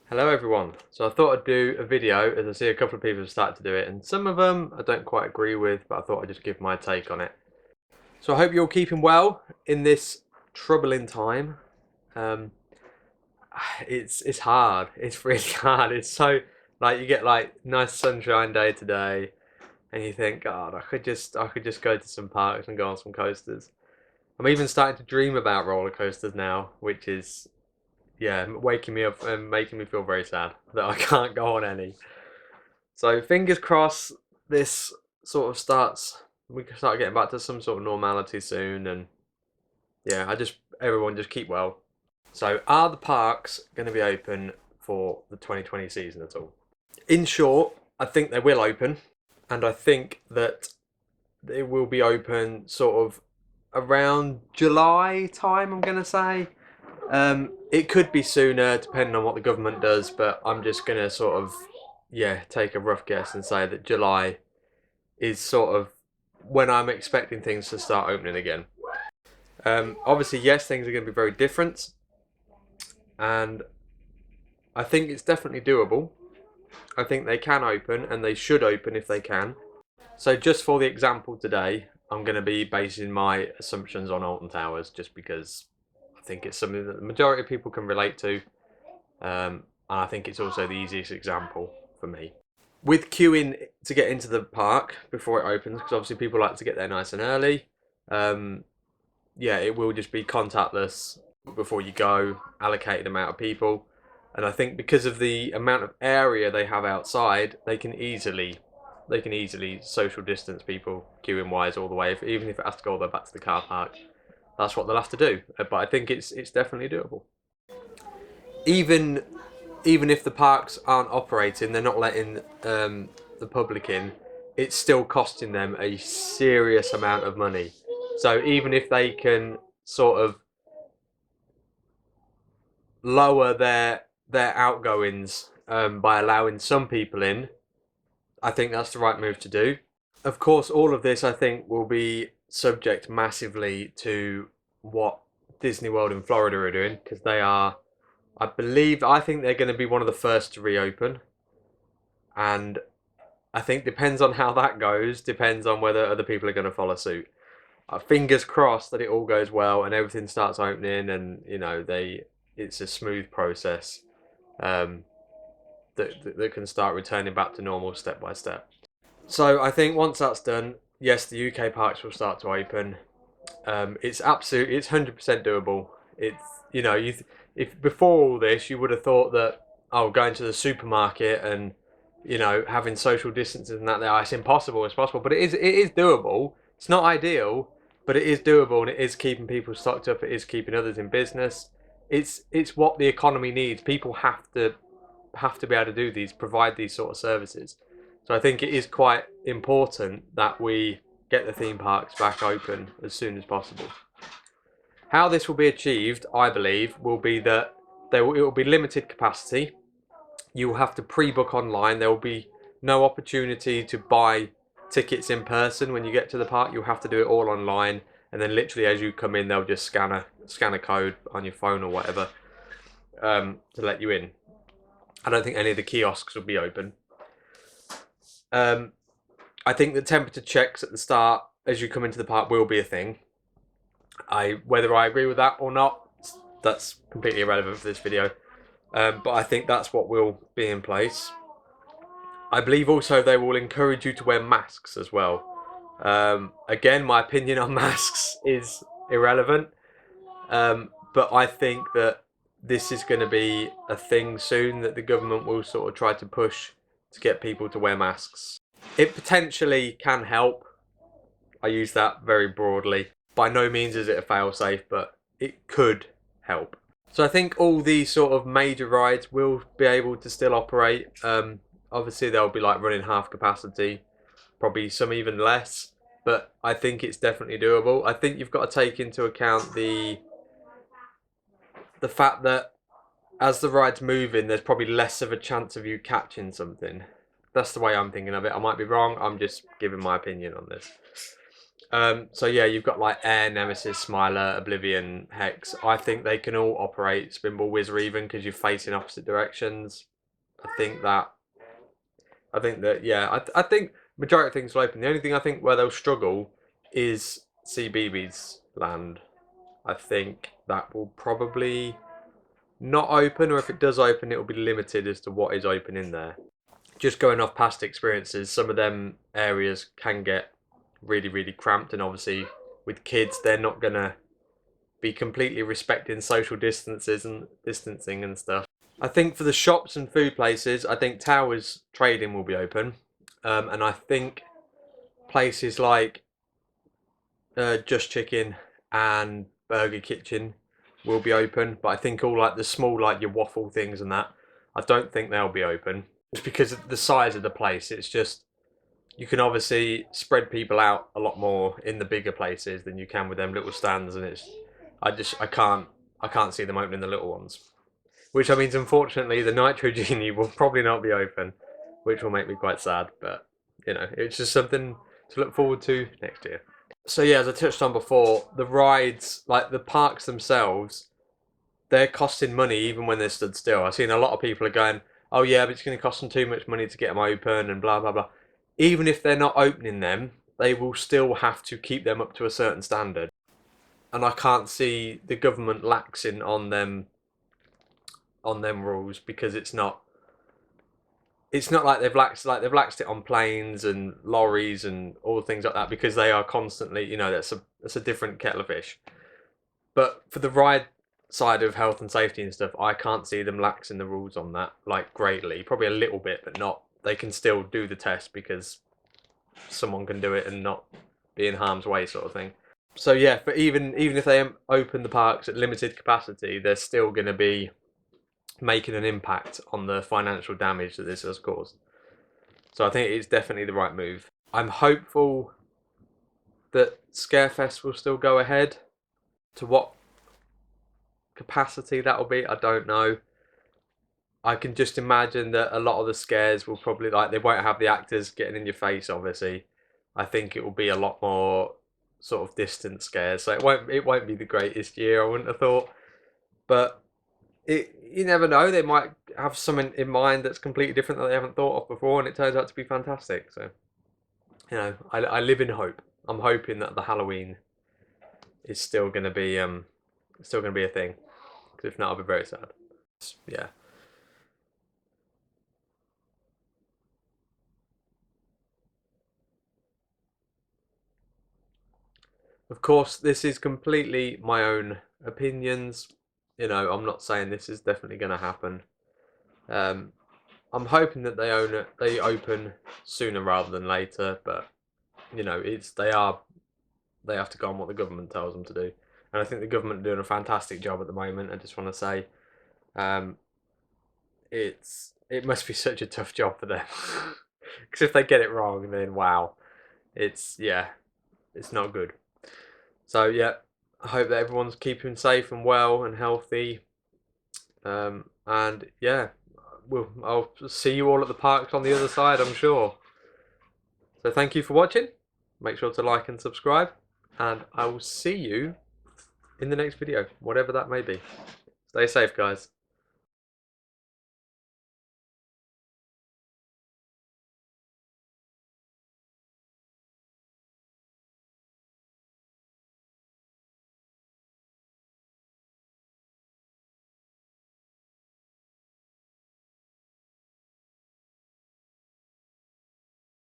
Hello everyone. So I thought I'd do a video as I see a couple of people have started to do it, and some of them I don't quite agree with, but I thought I'd just give my take on it. So I hope you're all keeping well in this troubling time. Um, it's hard. It's really hard. It's so like you get like nice sunshine day today, and you think, God, I could just go to some parks and go on some coasters. I'm even starting to dream about roller coasters now, which is yeah, waking me up and making me feel very sad that I can't go on any. So fingers crossed this sort of starts, we can start getting back to some sort of normality soon, and yeah, everyone just keep well. So are the parks going to be open for the 2020 season at all? In short, I think they will open, and I think that they will be open sort of around July time, I'm going to say. It could be sooner, depending on what the government does, but I'm just gonna sort of, yeah, take a rough guess and say that July is sort of when I'm expecting things to start opening again. Obviously, yes, things are going to be very different, and I think it's definitely doable. I think they can open, and they should open if they can. So, just for the example today, I'm going to be basing my assumptions on Alton Towers, just because I think it's something that the majority of people can relate to. And I think it's also the easiest example for me. With queuing to get into the park before it opens, because obviously people like to get there nice and early, um, yeah, it will just be contactless before you go, allocated amount of people. And I think because of the amount of area they have outside, they can easily social distance people queuing wise all the way, even if it has to go all the way back to the car park. That's what they'll have to do. But I think it's definitely doable. Even even if the parks aren't operating, they're not letting the public in, it's still costing them a serious amount of money. So even if they can sort of lower their outgoings by allowing some people in, I think that's the right move to do. Of course, all of this I think will be subject massively to what Disney World in Florida are doing, because I think they're going to be one of the first to reopen, and I think depends on how that goes, depends on whether other people are going to follow suit. Fingers crossed that it all goes well and everything starts opening, and it's a smooth process um, that can start returning back to normal step by step. So I think once that's done, yes, the UK parks will start to open. It's 100% doable. It's if before all this you would have thought that going to the supermarket and having social distances and that it's impossible. It's possible, but it is doable. It's not ideal, but it is doable, and it is keeping people stocked up. It is keeping others in business. It's what the economy needs. People have to be able to provide these sort of services. So I think it is quite important that we get the theme parks back open as soon as possible. How this will be achieved, I believe, will be that it will be limited capacity. You will have to pre-book online. There will be no opportunity to buy tickets in person when you get to the park. You'll have to do it all online, and then literally as you come in, they'll just scan a code on your phone or whatever to let you in. I don't think any of the kiosks will be open. I think the temperature checks at the start as you come into the park will be a thing. Whether I agree with that or not, that's completely irrelevant for this video. But I think that's what will be in place. I believe also they will encourage you to wear masks as well. Again, my opinion on masks is irrelevant. But I think that this is going to be a thing soon, that the government will sort of try to push to get people to wear masks. It potentially can help. I use that very broadly. By no means is it a fail-safe, but it could help. So I think all these sort of major rides will be able to still operate. Obviously they'll be like running half capacity, probably some even less, but I think it's definitely doable. I think you've got to take into account the fact that as the ride's moving, there's probably less of a chance of you catching something. That's the way I'm thinking of it. I might be wrong. I'm just giving my opinion on this. So yeah, you've got like Air, Nemesis, Smiler, Oblivion, Hex. I think they can all operate Spinball, Whizzer even because you're facing opposite directions. I think that. Yeah. I think majority of things will open. The only thing I think where they'll struggle is CBeebies land. I think that will probably not open, or if it does open, it will be limited as to what is open in there. Just going off past experiences, some of them areas can get really, really cramped, and obviously with kids, they're not gonna be completely respecting social distancing and stuff. I think for the shops and food places, I think Towers Trading will be open, and I think places like Just Chicken and Burger Kitchen will be open. But I think all like the small, like your waffle things and that, I don't think they'll be open. Just because of the size of the place. It's just you can obviously spread people out a lot more in the bigger places than you can with them little stands, and I can't see them opening the little ones. Which means, unfortunately, the Nitro Genie will probably not be open, which will make me quite sad. But you know, it's just something to look forward to next year. So yeah, as I touched on before, the rides, like the parks themselves, they're costing money even when they're stood still. I've seen a lot of people are going, "Oh yeah, but it's going to cost them too much money to get them open," and blah blah blah. Even if they're not opening them, they will still have to keep them up to a certain standard. And I can't see the government laxing on them rules because it's not like they've laxed it on planes and lorries and all things like that because they are constantly, you know, that's a different kettle of fish. But for the ride side of health and safety and stuff, I can't see them laxing the rules on that like greatly. Probably a little bit, but not. They can still do the test because someone can do it and not be in harm's way, sort of thing. So yeah, but even if they open the parks at limited capacity, they're still going to be making an impact on the financial damage that this has caused. So I think it's definitely the right move. I'm hopeful that Scarefest will still go ahead. To what capacity that'll be, I don't know. I can just imagine that a lot of the scares will probably they won't have the actors getting in your face, obviously. I think it will be a lot more sort of distant scares. So it won't be the greatest year, I wouldn't have thought. But you never know. They might have something in mind that's completely different that they haven't thought of before, and it turns out to be fantastic. So, you know, I live in hope. I'm hoping that the Halloween is still going to be a thing. Because if not, I'll be very sad. Yeah. Of course, this is completely my own opinions. You know, I'm not saying this is definitely going to happen. Um, I'm hoping that they open sooner rather than later, but you know, they have to go on what the government tells them to do, and I think the government are doing a fantastic job at the moment. I just want to say, um, it must be such a tough job for them, because if they get it wrong, then wow, it's it's not good. So yeah, I hope that everyone's keeping safe and well and healthy. And yeah, I'll see you all at the parks on the other side, I'm sure. So thank you for watching. Make sure to like and subscribe, and I will see you in the next video, whatever that may be. Stay safe, guys.